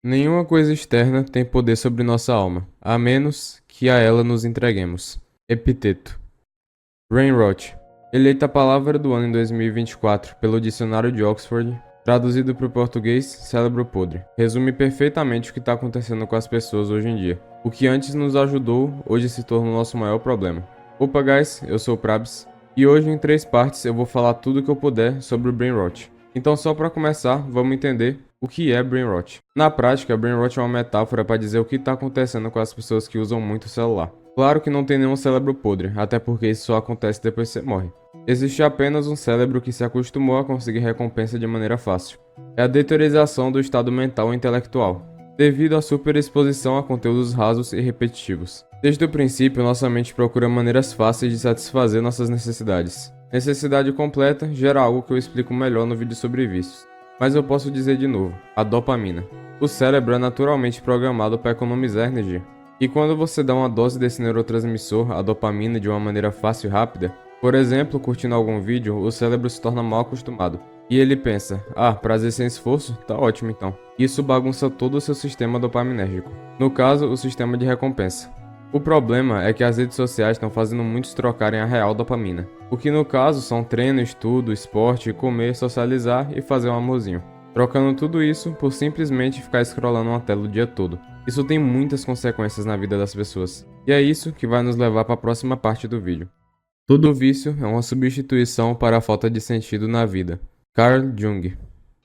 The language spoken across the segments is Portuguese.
Nenhuma coisa externa tem poder sobre nossa alma, a menos que a ela nos entreguemos. Epiteto. Brain rot. Eleita a palavra do ano em 2024 pelo Dicionário de Oxford, traduzido para o português, cérebro podre. Resume perfeitamente o que está acontecendo com as pessoas hoje em dia. O que antes nos ajudou, hoje se torna o nosso maior problema. Opa guys, eu sou o Prabs, e hoje em 3 partes eu vou falar tudo o que eu puder sobre o Brain rot. Então só para começar, vamos entender o que é Brain rot. Na prática, Brain rot é uma metáfora para dizer o que está acontecendo com as pessoas que usam muito o celular. Claro que não tem nenhum cérebro podre, até porque isso só acontece depois que você morre. Existe apenas um cérebro que se acostumou a conseguir recompensa de maneira fácil. É a deteriorização do estado mental e intelectual, devido à superexposição a conteúdos rasos e repetitivos. Desde o princípio, nossa mente procura maneiras fáceis de satisfazer nossas necessidades. Necessidade completa gera algo que eu explico melhor no vídeo sobre vícios. Mas eu posso dizer de novo, a dopamina. O cérebro é naturalmente programado para economizar energia. E quando você dá uma dose desse neurotransmissor, a dopamina, de uma maneira fácil e rápida, por exemplo, curtindo algum vídeo, o cérebro se torna mal acostumado. E ele pensa, prazer sem esforço? Tá ótimo então. Isso bagunça todo o seu sistema dopaminérgico. No caso, o sistema de recompensa. O problema é que as redes sociais estão fazendo muitos trocarem a real dopamina. O que no caso são treino, estudo, esporte, comer, socializar e fazer um amorzinho. Trocando tudo isso por simplesmente ficar scrollando uma tela o dia todo. Isso tem muitas consequências na vida das pessoas. E é isso que vai nos levar para a próxima parte do vídeo. Todo vício é uma substituição para a falta de sentido na vida. Carl Jung.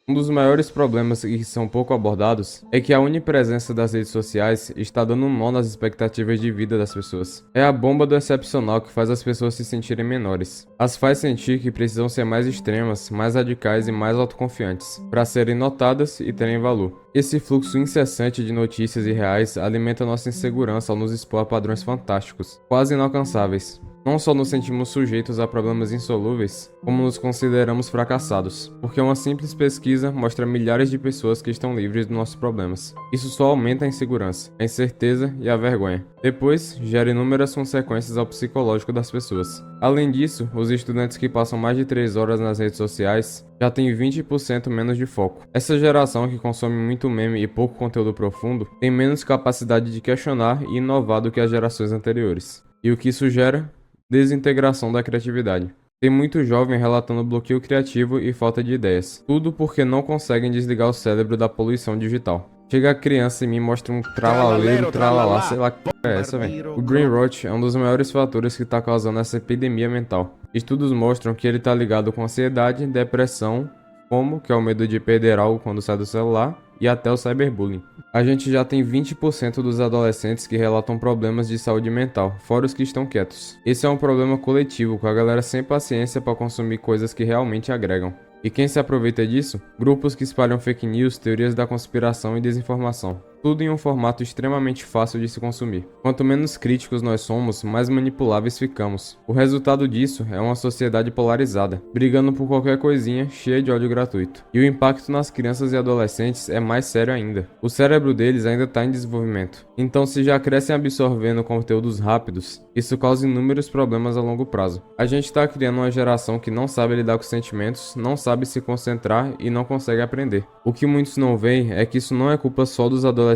Um dos maiores problemas que são pouco abordados é que a onipresença das redes sociais está dando um nó nas expectativas de vida das pessoas. É a bomba do excepcional que faz as pessoas se sentirem menores. As faz sentir que precisam ser mais extremas, mais radicais e mais autoconfiantes, para serem notadas e terem valor. Esse fluxo incessante de notícias irreais alimenta nossa insegurança ao nos expor a padrões fantásticos, quase inalcançáveis. Não só nos sentimos sujeitos a problemas insolúveis, como nos consideramos fracassados, porque uma simples pesquisa mostra milhares de pessoas que estão livres dos nossos problemas. Isso só aumenta a insegurança, a incerteza e a vergonha. Depois, gera inúmeras consequências ao psicológico das pessoas. Além disso, os estudantes que passam mais de 3 horas nas redes sociais já têm 20% menos de foco. Essa geração que consome muito meme e pouco conteúdo profundo tem menos capacidade de questionar e inovar do que as gerações anteriores. E o que isso gera? Desintegração da criatividade. Tem muito jovem relatando bloqueio criativo e falta de ideias. Tudo porque não conseguem desligar o cérebro da poluição digital. Chega a criança e me mostra um tralaleiro, tralalá, sei lá que porra é essa, velho. O Brain rot é um dos maiores fatores que está causando essa epidemia mental. Estudos mostram que ele está ligado com ansiedade, depressão, FOMO, que é o medo de perder algo quando sai do celular, e até o cyberbullying. A gente já tem 20% dos adolescentes que relatam problemas de saúde mental, fora os que estão quietos. Esse é um problema coletivo, com a galera sem paciência para consumir coisas que realmente agregam. E quem se aproveita disso? Grupos que espalham fake news, teorias da conspiração e desinformação. Tudo em um formato extremamente fácil de se consumir. Quanto menos críticos nós somos, mais manipuláveis ficamos. O resultado disso é uma sociedade polarizada, brigando por qualquer coisinha, cheia de ódio gratuito. E o impacto nas crianças e adolescentes é mais sério ainda. O cérebro deles ainda está em desenvolvimento. Então, se já crescem absorvendo conteúdos rápidos, isso causa inúmeros problemas a longo prazo. A gente está criando uma geração que não sabe lidar com sentimentos, não sabe se concentrar e não consegue aprender. O que muitos não veem é que isso não é culpa só dos adolescentes.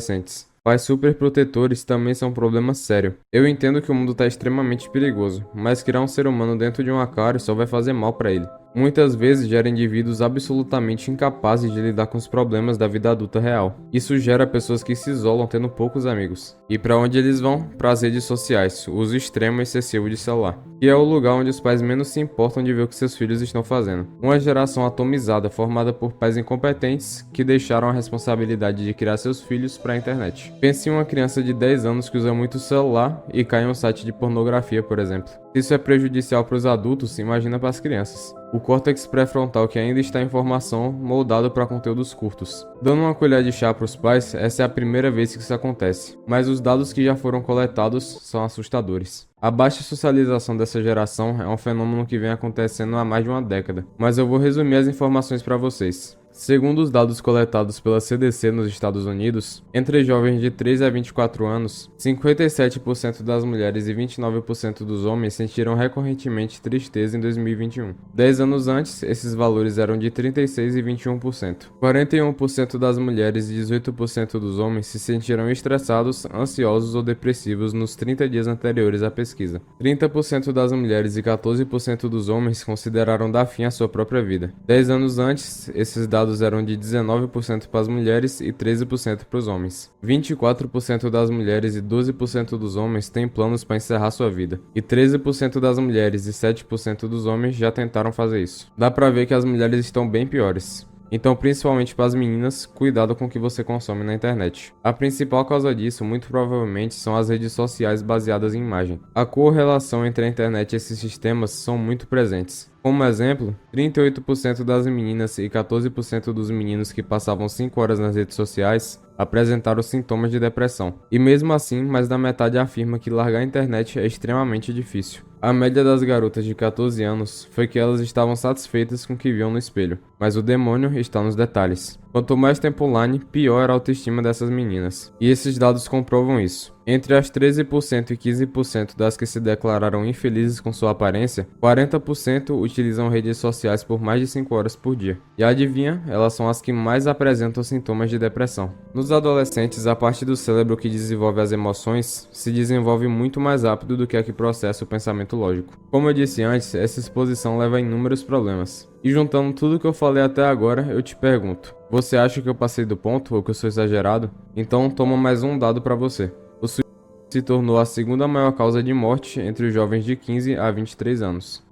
Pais superprotetores também são um problema sério. Eu entendo que o mundo está extremamente perigoso, mas criar um ser humano dentro de um aquário só vai fazer mal para ele. Muitas vezes gera indivíduos absolutamente incapazes de lidar com os problemas da vida adulta real. Isso gera pessoas que se isolam tendo poucos amigos. E para onde eles vão? Para as redes sociais, o uso extremo e excessivo de celular. E é o lugar onde os pais menos se importam de ver o que seus filhos estão fazendo. Uma geração atomizada formada por pais incompetentes que deixaram a responsabilidade de criar seus filhos para a internet. Pense em uma criança de 10 anos que usa muito o celular e cai em um site de pornografia, por exemplo. Se isso é prejudicial para os adultos, imagina para as crianças. O córtex pré-frontal que ainda está em formação, moldado para conteúdos curtos. Dando uma colher de chá para os pais, essa é a primeira vez que isso acontece, mas os dados que já foram coletados são assustadores. A baixa socialização dessa geração é um fenômeno que vem acontecendo há mais de uma década, mas eu vou resumir as informações para vocês. Segundo os dados coletados pela CDC nos Estados Unidos, entre jovens de 13 a 24 anos, 57% das mulheres e 29% dos homens sentiram recorrentemente tristeza em 2021. 10 anos antes, esses valores eram de 36% e 21%. 41% das mulheres e 18% dos homens se sentiram estressados, ansiosos ou depressivos nos 30 dias anteriores à pesquisa. 30% das mulheres e 14% dos homens consideraram dar fim à sua própria vida. 10 anos antes, esses dados eram de 19% para as mulheres e 13% para os homens. 24% das mulheres e 12% dos homens têm planos para encerrar sua vida, e 13% das mulheres e 7% dos homens já tentaram fazer isso. Dá pra ver que as mulheres estão bem piores. Então, principalmente para as meninas, cuidado com o que você consome na internet. A principal causa disso, muito provavelmente, são as redes sociais baseadas em imagem. A correlação entre a internet e esses sistemas são muito presentes. Como exemplo, 38% das meninas e 14% dos meninos que passavam 5 horas nas redes sociais apresentaram sintomas de depressão. E mesmo assim, mais da metade afirma que largar a internet é extremamente difícil. A média das garotas de 14 anos foi que elas estavam satisfeitas com o que viam no espelho, mas o demônio está nos detalhes. Quanto mais tempo online, pior era a autoestima dessas meninas. E esses dados comprovam isso. Entre as 13% e 15% das que se declararam infelizes com sua aparência, 40% utilizam redes sociais por mais de 5 horas por dia. E adivinha, elas são as que mais apresentam sintomas de depressão. Nos adolescentes, a parte do cérebro que desenvolve as emoções se desenvolve muito mais rápido do que a que processa o pensamento lógico. Como eu disse antes, essa exposição leva a inúmeros problemas. E juntando tudo que eu falei até agora, eu te pergunto, você acha que eu passei do ponto ou que eu sou exagerado? Então toma mais um dado para você. O suicídio se tornou a segunda maior causa de morte entre os jovens de 15 a 23 anos.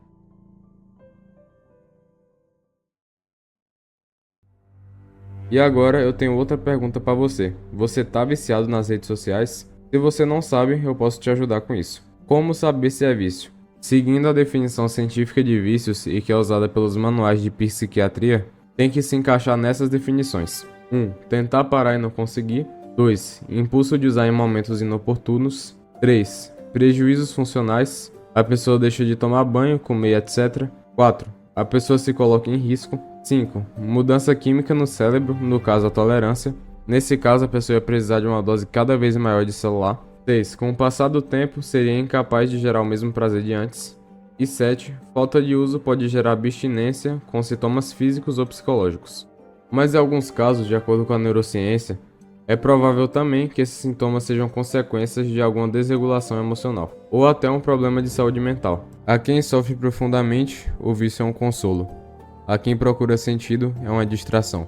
E agora eu tenho outra pergunta para você. Você tá viciado nas redes sociais? Se você não sabe, eu posso te ajudar com isso. Como saber se é vício? Seguindo a definição científica de vícios e que é usada pelos manuais de psiquiatria, tem que se encaixar nessas definições. 1. Tentar parar e não conseguir. 2. Impulso de usar em momentos inoportunos. 3. Prejuízos funcionais. A pessoa deixa de tomar banho, comer, etc. 4. A pessoa se coloca em risco. 5. Mudança química no cérebro, no caso a tolerância. Nesse caso, a pessoa ia precisar de uma dose cada vez maior de celular. 6. Com o passar do tempo, seria incapaz de gerar o mesmo prazer de antes. E 7. Falta de uso pode gerar abstinência com sintomas físicos ou psicológicos. Mas em alguns casos, de acordo com a neurociência, é provável também que esses sintomas sejam consequências de alguma desregulação emocional, ou até um problema de saúde mental. A quem sofre profundamente, o vício é um consolo. A quem procura sentido, é uma distração.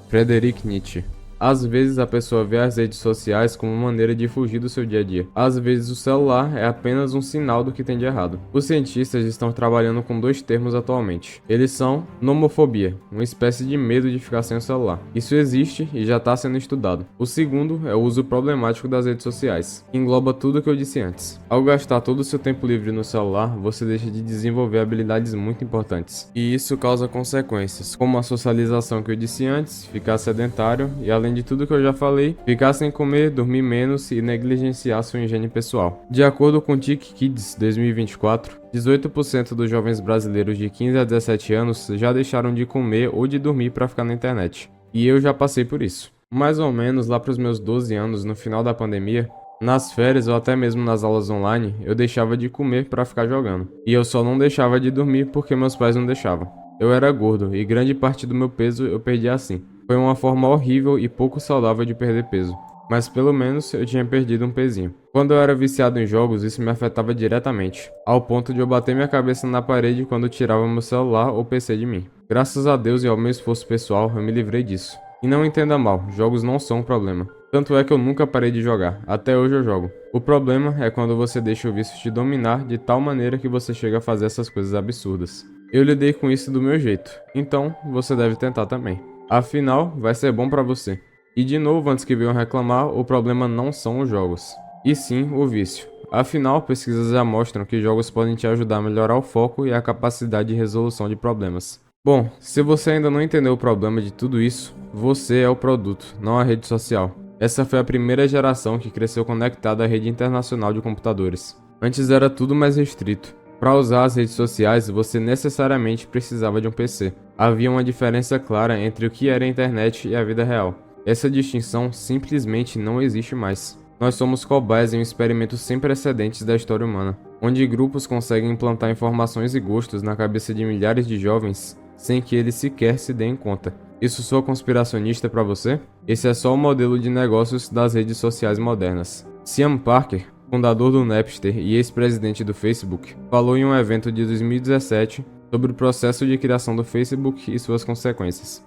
Friedrich Nietzsche. Às vezes a pessoa vê as redes sociais como uma maneira de fugir do seu dia a dia. Às vezes o celular é apenas um sinal do que tem de errado. Os cientistas estão trabalhando com 2 termos atualmente. Eles são nomofobia, uma espécie de medo de ficar sem o celular. Isso existe e já está sendo estudado. O segundo é o uso problemático das redes sociais, que engloba tudo o que eu disse antes. Ao gastar todo o seu tempo livre no celular, você deixa de desenvolver habilidades muito importantes. E isso causa consequências, como a socialização que eu disse antes, ficar sedentário e, além de tudo que eu já falei, ficar sem comer, dormir menos e negligenciar sua higiene pessoal. De acordo com o TIC Kids 2024, 18% dos jovens brasileiros de 15 a 17 anos já deixaram de comer ou de dormir para ficar na internet. E eu já passei por isso. Mais ou menos lá para os meus 12 anos, no final da pandemia, nas férias ou até mesmo nas aulas online, eu deixava de comer para ficar jogando. E eu só não deixava de dormir porque meus pais não deixavam. Eu era gordo e grande parte do meu peso eu perdi assim. Foi uma forma horrível e pouco saudável de perder peso, mas pelo menos eu tinha perdido um pezinho. Quando eu era viciado em jogos, isso me afetava diretamente, ao ponto de eu bater minha cabeça na parede quando eu tirava meu celular ou PC de mim. Graças a Deus e ao meu esforço pessoal, eu me livrei disso. E não entenda mal, jogos não são um problema. Tanto é que eu nunca parei de jogar, até hoje eu jogo. O problema é quando você deixa o vício te dominar de tal maneira que você chega a fazer essas coisas absurdas. Eu lidei com isso do meu jeito, então você deve tentar também. Afinal, vai ser bom pra você. E de novo, antes que venham reclamar, o problema não são os jogos, e sim o vício. Afinal, pesquisas já mostram que jogos podem te ajudar a melhorar o foco e a capacidade de resolução de problemas. Bom, se você ainda não entendeu o problema de tudo isso, você é o produto, não a rede social. Essa foi a primeira geração que cresceu conectada à rede internacional de computadores. Antes era tudo mais restrito. Para usar as redes sociais, você necessariamente precisava de um PC. Havia uma diferença clara entre o que era a internet e a vida real. Essa distinção simplesmente não existe mais. Nós somos cobaias em um experimento sem precedentes da história humana, onde grupos conseguem implantar informações e gostos na cabeça de milhares de jovens sem que eles sequer se deem conta. Isso soa conspiracionista para você? Esse é só o modelo de negócios das redes sociais modernas. Sean Parker, fundador do Napster e ex-presidente do Facebook, falou em um evento de 2017 sobre o processo de criação do Facebook e suas consequências.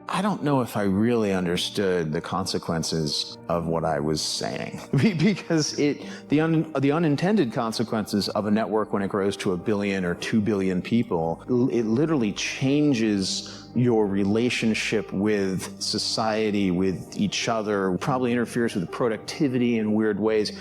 I don't know if I really understood the consequences of what I was saying because the unintended consequences of a network when it grows to 1 billion or 2 billion people, it literally changes your relationship with society, with each other, probably interferes with productivity in weird ways.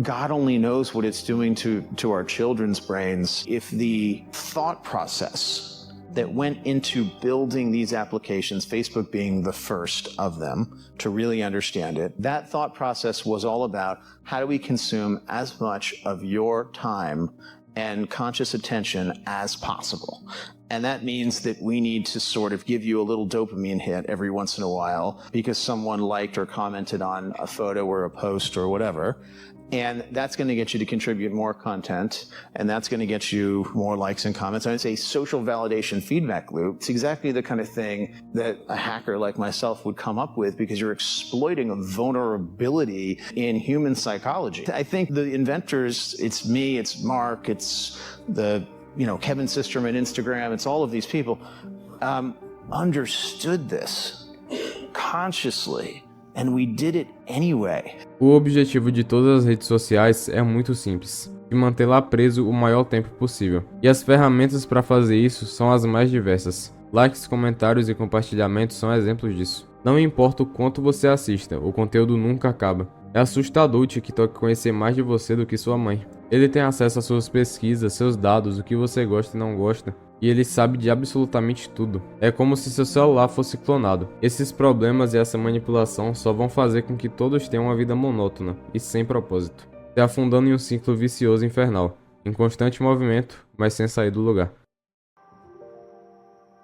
God only knows what it's doing to our children's brains. If the thought process that went into building these applications, Facebook being the first of them, to really understand it, that thought process was all about how do we consume as much of your time and conscious attention as possible. And that means that we need to sort of give you a little dopamine hit every once in a while because someone liked or commented on a photo or a post or whatever. And that's going to get you to contribute more content, and that's going to get you more likes and comments. And it's a social validation feedback loop. It's exactly the kind of thing that a hacker like myself would come up with because you're exploiting a vulnerability in human psychology. I think the inventors, it's me, it's Mark, it's the, Kevin Systrom at Instagram, it's all of these people, understood this consciously. And we did it anyway. O objetivo de todas as redes sociais é muito simples, de manter lá preso o maior tempo possível. E as ferramentas para fazer isso são as mais diversas. Likes, comentários e compartilhamentos são exemplos disso. Não importa o quanto você assista, o conteúdo nunca acaba. É assustador o TikTok conhecer mais de você do que sua mãe. Ele tem acesso às suas pesquisas, seus dados, o que você gosta e não gosta. E ele sabe de absolutamente tudo. É como se seu celular fosse clonado. Esses problemas e essa manipulação só vão fazer com que todos tenham uma vida monótona e sem propósito, se afundando em um ciclo vicioso infernal, em constante movimento, mas sem sair do lugar.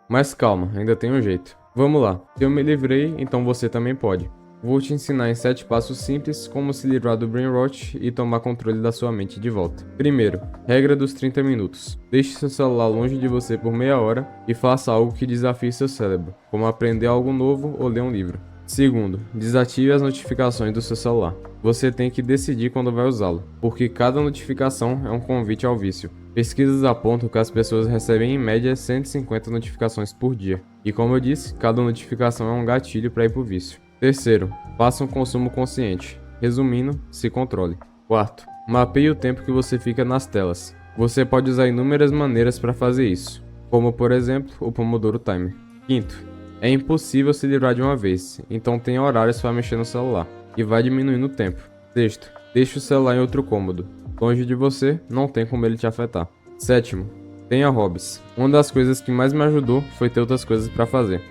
Mas calma, ainda tem um jeito. Vamos lá, se eu me livrei, então você também pode. Vou te ensinar em 7 passos simples como se livrar do brain rot e tomar controle da sua mente de volta. Primeiro, regra dos 30 minutos. Deixe seu celular longe de você por meia hora e faça algo que desafie seu cérebro, como aprender algo novo ou ler um livro. Segundo, desative as notificações do seu celular. Você tem que decidir quando vai usá-lo, porque cada notificação é um convite ao vício. Pesquisas apontam que as pessoas recebem em média 150 notificações por dia. E como eu disse, cada notificação é um gatilho para ir pro vício. Terceiro, faça um consumo consciente. Resumindo, se controle. Quarto, mapeie o tempo que você fica nas telas. Você pode usar inúmeras maneiras para fazer isso, como por exemplo o Pomodoro Timer. Quinto, é impossível se livrar de uma vez, então tenha horários para mexer no celular, e vai diminuindo o tempo. Sexto, deixe o celular em outro cômodo. Longe de você, não tem como ele te afetar. Sétimo, tenha hobbies. Uma das coisas que mais me ajudou foi ter outras coisas para fazer.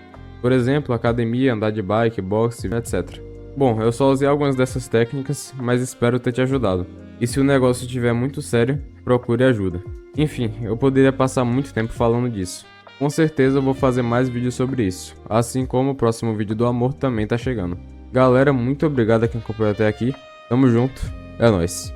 Por exemplo, academia, andar de bike, boxe, etc. Bom, eu só usei algumas dessas técnicas, mas espero ter te ajudado. E se o negócio estiver muito sério, procure ajuda. Enfim, eu poderia passar muito tempo falando disso. Com certeza eu vou fazer mais vídeos sobre isso, assim como o próximo vídeo do amor também tá chegando. Galera, muito obrigado a quem acompanhou até aqui. Tamo junto, é nóis.